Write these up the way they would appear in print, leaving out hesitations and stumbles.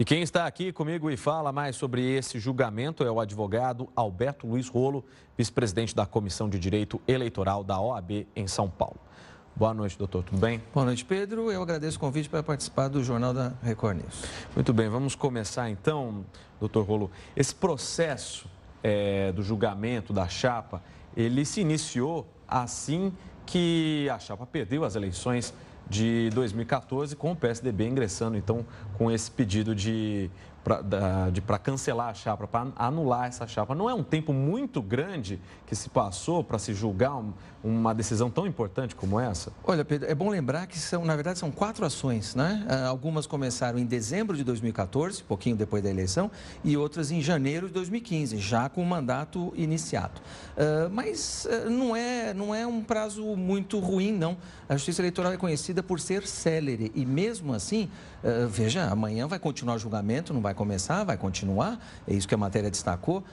E quem está aqui comigo e fala mais sobre esse julgamento é o advogado Alberto Luiz Rolo, vice-presidente da Comissão de Direito Eleitoral da OAB em São Paulo. Boa noite, doutor. Tudo bem? Boa noite, Pedro. Eu agradeço o convite para participar do Jornal da Record News. Muito bem, vamos começar então, doutor Rolo. Esse processo do julgamento da chapa, ele se iniciou assim que a chapa perdeu as eleições de 2014, com o PSDB ingressando, então, com esse pedido para cancelar a chapa, para anular essa chapa. Não é um tempo muito grande que se passou para se julgar uma decisão tão importante como essa? Olha, Pedro, é bom lembrar que, na verdade, são 4 ações, né? Algumas começaram em dezembro de 2014, pouquinho depois da eleição, e outras em janeiro de 2015, já com o mandato iniciado. Mas não é um prazo muito ruim, não. A Justiça Eleitoral é conhecida por ser célere e, mesmo assim, veja, amanhã vai continuar o julgamento, não vai começar, vai continuar, é isso que a matéria destacou,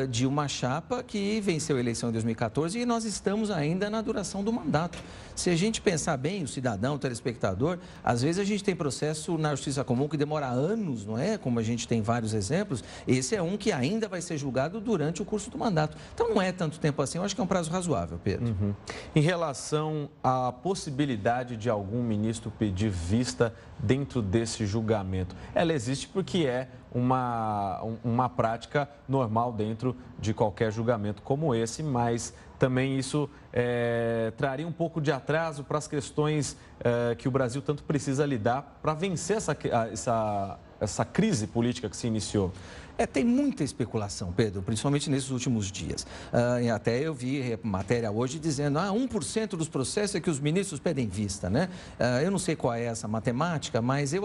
de uma chapa que venceu a eleição em 2014 e nós estamos ainda na duração do mandato. Se a gente pensar bem, o cidadão, o telespectador, às vezes a gente tem processo na Justiça Comum que demora anos, não é? Como a gente tem vários exemplos, esse é um que ainda vai ser julgado durante o curso do mandato. Então não é tanto tempo assim, eu acho que é um prazo razoável, Pedro. Uhum. Em relação à possibilidade de algum ministro pedir vista dentro desse julgamento, ela existe porque é uma prática normal dentro de qualquer julgamento como esse, mas também isso traria um pouco de atraso para as questões que o Brasil tanto precisa lidar para vencer essa crise política que se iniciou. Tem muita especulação, Pedro, principalmente nesses últimos dias. Até eu vi matéria hoje dizendo 1% dos processos é que os ministros pedem vista, né? Eu não sei qual é essa matemática, mas eu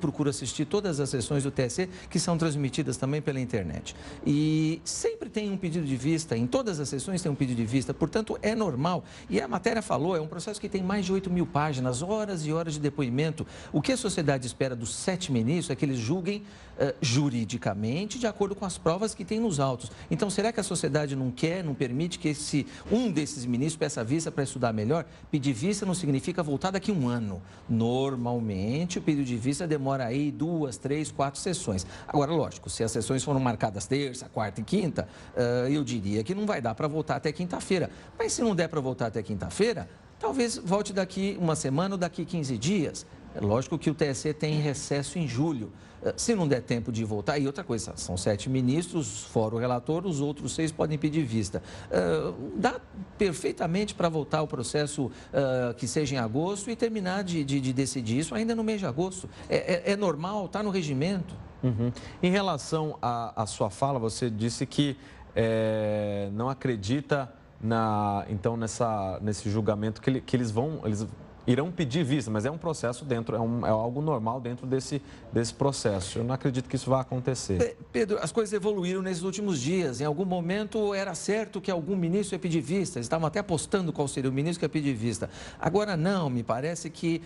procuro assistir todas as sessões do TSE que são transmitidas também pela internet. E sempre tem um pedido de vista, em todas as sessões tem um pedido de vista, portanto é normal. E a matéria falou, é um processo que tem mais de 8.000 páginas, horas e horas de depoimento. O que a sociedade espera dos 7 ministros é que eles julguem juridicamente de acordo com as provas que tem nos autos. Então, será que a sociedade não permite que um desses ministros peça vista para estudar melhor? Pedir vista não significa voltar daqui a um ano. Normalmente, o pedido de vista demora aí 2, 3, 4 sessões. Agora, lógico, se as sessões foram marcadas terça, quarta e quinta, eu diria que não vai dar para voltar até quinta-feira. Mas se não der para voltar até quinta-feira, talvez volte daqui uma semana ou daqui 15 dias. É lógico que o TSE tem recesso em julho. Se não der tempo de voltar, e outra coisa, são 7 ministros, fora o relator, os outros 6 podem pedir vista. Dá perfeitamente para voltar o processo que seja em agosto e terminar de decidir isso ainda no mês de agosto. É normal, está no regimento. Uhum. Em relação à sua fala, você disse que não acredita nesse julgamento que eles irão pedir vista, mas é um processo é algo normal dentro desse processo. Eu não acredito que isso vá acontecer. Pedro, as coisas evoluíram nesses últimos dias. Em algum momento era certo que algum ministro ia pedir vista. Eles estavam até apostando qual seria o ministro que ia pedir vista. Agora não, me parece que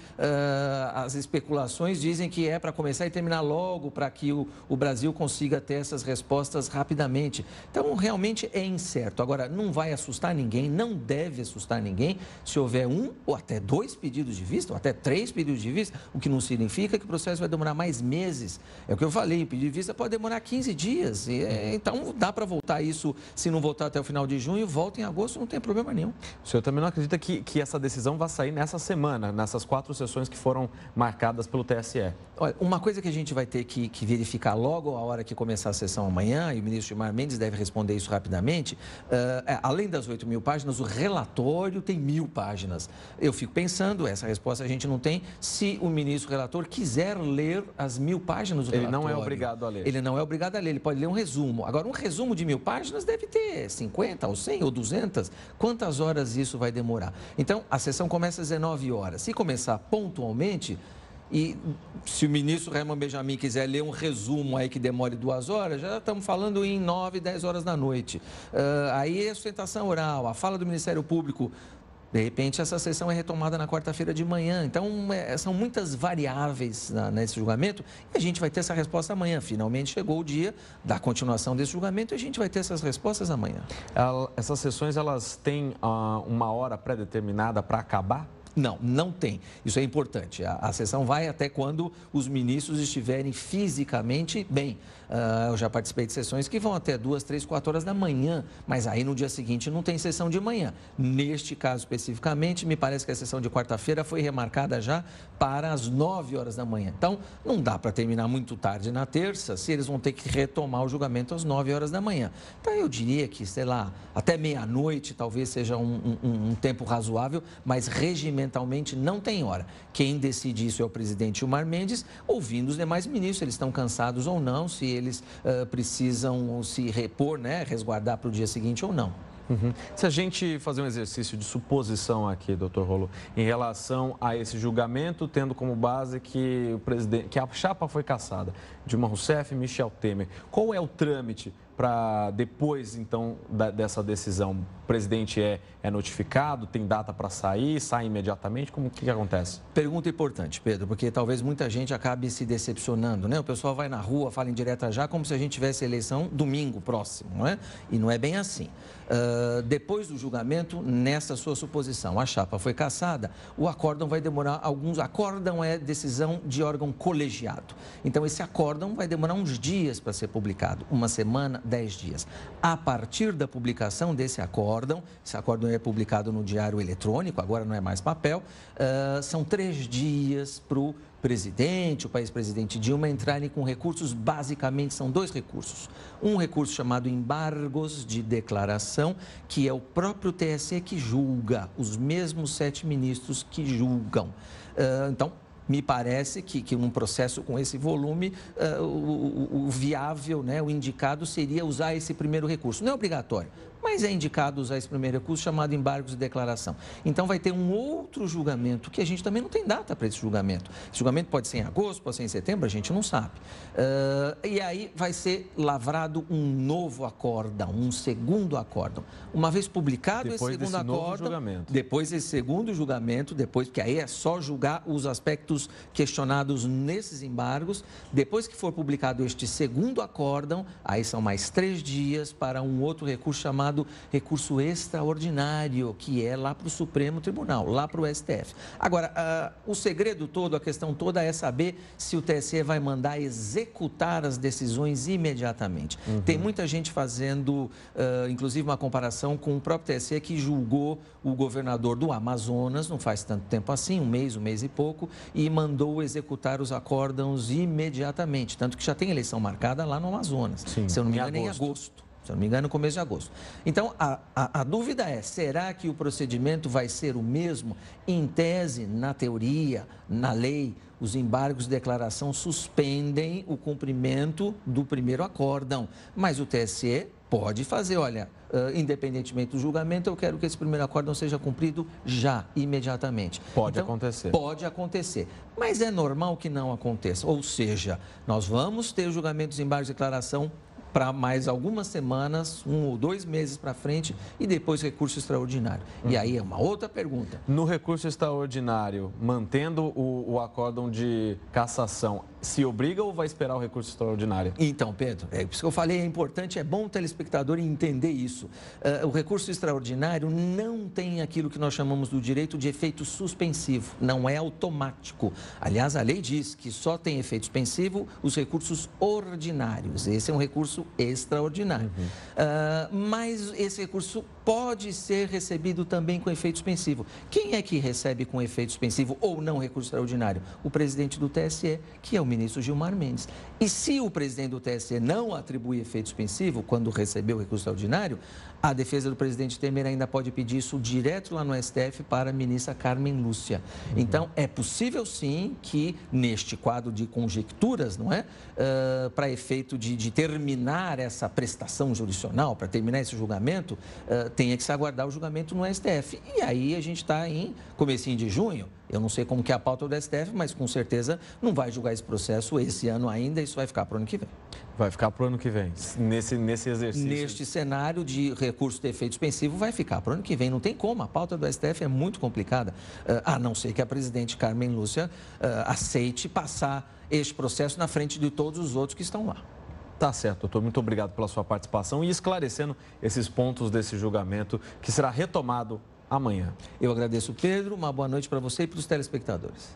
as especulações dizem que é para começar e terminar logo, para que o Brasil consiga ter essas respostas rapidamente. Então, realmente é incerto. Agora, não vai assustar ninguém, não deve assustar ninguém se houver 1 ou até 2 pedidos de vista, ou até 3 pedidos de vista, o que não significa que o processo vai demorar mais meses. É o que eu falei, o pedido de vista pode demorar 15 dias. Então, dá para voltar isso, se não voltar até o final de junho, volta em agosto, não tem problema nenhum. O senhor também não acredita que essa decisão vai sair nessa semana, nessas 4 sessões que foram marcadas pelo TSE? Olha, uma coisa que a gente vai ter que verificar logo a hora que começar a sessão amanhã, e o ministro Gilmar Mendes deve responder isso rapidamente, além das 8.000 páginas, o relatório tem 1.000 páginas. Eu fico pensando, essa resposta a gente não tem, se o ministro relator quiser ler as 1.000 páginas do relatório. Ele não é obrigado a ler. Ele não é obrigado a ler, ele pode ler um resumo. Agora, um resumo de 1.000 páginas deve ter 50 ou 100 ou 200. Quantas horas isso vai demorar? Então, a sessão começa às 19 horas. Se começar pontualmente, e se o ministro Raymond Benjamin quiser ler um resumo aí que demore 2 horas, já estamos falando em 9, 10 horas da noite. Aí a sustentação oral, a fala do Ministério Público. De repente, essa sessão é retomada na quarta-feira de manhã. Então, são muitas variáveis nesse julgamento e a gente vai ter essa resposta amanhã. Finalmente chegou o dia da continuação desse julgamento e a gente vai ter essas respostas amanhã. Essas sessões, elas têm uma hora pré-determinada para acabar? Não, não tem. Isso é importante. A sessão vai até quando os ministros estiverem fisicamente bem. Eu já participei de sessões que vão até 2, 3, 4 horas da manhã, mas aí no dia seguinte não tem sessão de manhã. Neste caso especificamente, me parece que a sessão de quarta-feira foi remarcada já para as 9 horas da manhã. Então, não dá para terminar muito tarde na terça, se eles vão ter que retomar o julgamento às 9 horas da manhã. Então, eu diria que, sei lá, até meia-noite talvez seja um tempo razoável, mas regimentalmente não tem hora. Quem decide isso é o presidente Gilmar Mendes, ouvindo os demais ministros, eles estão cansados ou não, se eles precisam se repor, né, resguardar para o dia seguinte ou não. Uhum. Se a gente fazer um exercício de suposição aqui, doutor Rolo, em relação a esse julgamento, tendo como base que a chapa foi cassada, Dilma Rousseff e Michel Temer, qual é o trâmite para depois, então, dessa decisão? O presidente é notificado, tem data para sair, sai imediatamente? Como que acontece? Pergunta importante, Pedro, porque talvez muita gente acabe se decepcionando, né? O pessoal vai na rua, fala em direta já, como se a gente tivesse eleição domingo próximo, não é? E não é bem assim. Depois do julgamento, nessa sua suposição, a chapa foi cassada, o acórdão vai demorar alguns... Acórdão é decisão de órgão colegiado. Então, esse acórdão vai demorar uns dias para ser publicado, uma semana, 10 dias. A partir da publicação desse acórdão, esse acórdão é publicado no Diário Eletrônico, agora não é mais papel, são 3 dias para o presidente, o ex-presidente Dilma, entrarem com recursos, basicamente são 2 recursos. Um recurso chamado embargos de declaração, que é o próprio TSE que julga, os mesmos 7 ministros que julgam. Então, me parece que num processo com esse volume, o viável, né, o indicado seria usar esse primeiro recurso. Não é obrigatório, mas é indicado usar esse primeiro recurso chamado embargos de declaração. Então, vai ter um outro julgamento, que a gente também não tem data para esse julgamento. Esse julgamento pode ser em agosto, pode ser em setembro, a gente não sabe. E aí vai ser lavrado um novo acórdão, um segundo acórdão. Uma vez publicado depois esse segundo acórdão, depois desse segundo julgamento, porque aí é só julgar os aspectos questionados nesses embargos. Depois que for publicado este segundo acórdão, aí são mais 3 dias para um outro recurso chamado recurso extraordinário, que é lá para o Supremo Tribunal, lá para o STF. Agora, o segredo todo, a questão toda é saber se o TSE vai mandar executar as decisões imediatamente. Uhum. Tem muita gente fazendo, inclusive, uma comparação com o próprio TSE que julgou o governador do Amazonas, não faz tanto tempo assim, um mês e pouco, e mandou executar os acórdãos imediatamente, tanto que já tem eleição marcada lá no Amazonas. Sim, se eu não me engano, em agosto. Se eu não me engano, no começo de agosto. Então, a dúvida é, será que o procedimento vai ser o mesmo? Em tese, na teoria, na lei, os embargos de declaração suspendem o cumprimento do primeiro acórdão. Mas o TSE pode fazer, olha, independentemente do julgamento, eu quero que esse primeiro acórdão seja cumprido já, imediatamente. Pode acontecer. Pode acontecer. Mas é normal que não aconteça. Ou seja, nós vamos ter o julgamento dos embargos de declaração para mais algumas semanas, 1 ou 2 meses para frente, e depois recurso extraordinário. E aí é uma outra pergunta. No recurso extraordinário, mantendo o acórdão de cassação, se obriga ou vai esperar o recurso extraordinário? Então, Pedro, é isso que eu falei, é importante, é bom o telespectador entender isso. O recurso extraordinário não tem aquilo que nós chamamos do direito de efeito suspensivo, não é automático. Aliás, a lei diz que só tem efeito suspensivo os recursos ordinários. Esse é um recurso extraordinário. Mas esse recurso pode ser recebido também com efeito suspensivo. Quem é que recebe com efeito suspensivo ou não recurso extraordinário? O presidente do TSE, que é o ministro Gilmar Mendes. E se o presidente do TSE não atribui efeito suspensivo quando recebeu o recurso extraordinário, a defesa do presidente Temer ainda pode pedir isso direto lá no STF para a ministra Carmen Lúcia. Então, é possível sim que neste quadro de conjecturas, não é? Para efeito de terminar essa prestação jurisdicional, para terminar esse julgamento, tenha que se aguardar o julgamento no STF. E aí a gente está em comecinho de junho. Eu não sei como que é a pauta do STF, mas com certeza não vai julgar esse processo esse ano ainda, isso vai ficar para o ano que vem. Vai ficar para o ano que vem, nesse exercício. Neste cenário de recurso de efeito suspensivo, vai ficar para o ano que vem. Não tem como, a pauta do STF é muito complicada, a não ser que a presidente Carmen Lúcia aceite passar este processo na frente de todos os outros que estão lá. Tá certo, doutor. Muito obrigado pela sua participação e esclarecendo esses pontos desse julgamento que será retomado amanhã. Eu agradeço, Pedro. Uma boa noite para você e para os telespectadores.